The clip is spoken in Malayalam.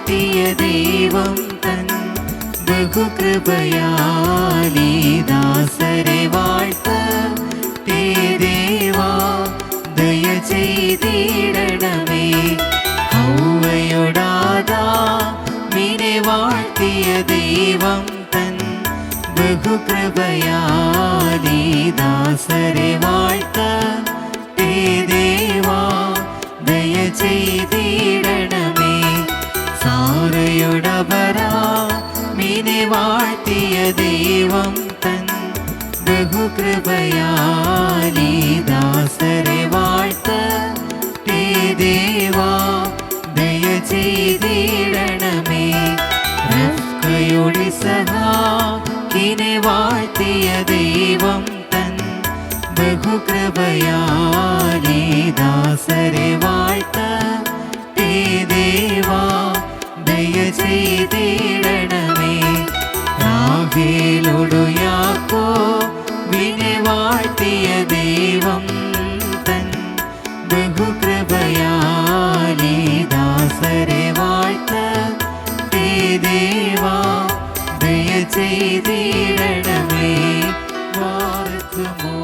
വാഴ്ത്തിയ ദൈവം തൻ ബഹുകൃപയാലീ ദാസരെ വാഴ്ത്തേ ദേവാ ദയ ചെയ്തിടണമേ. ഹൗവയോടാദാമിനെ വാഴ്ത്തിയ ദൈവം തൻ ബഹുകൃപയാലീ ദാസരെ വാഴ്ത്തേ ദേവാ ദയ ചെയ്തിടണമേ. സാറയോടബരാമിനെ വാഴ്ത്തിയ ദൈവം തൻ ബഹുകൃപയാലീ ദാസരെ വാഴ്ത്തേ ദേവാ ദയ ചെയ്തിടണമേ. റഫ്കയോടിസഹാക്കിനെ വാഴ്ത്തിയ ദൈവം തൻ ബഹുകൃപയാലീ ദാസരെ വാഴ്ത്തേ ദേവാ ദയ ചെയ്തിടണമേ. റാഹേലോടു യാക്കോബിനെ വാഴ്ത്തിയ ദൈവം തൻ ബഹുകൃപയാലീ ദാസരെ വാഴ്ത്തേ ദേവാ ദയ ചെയ്തിടണമേ. വാഴ്ത്തുമോ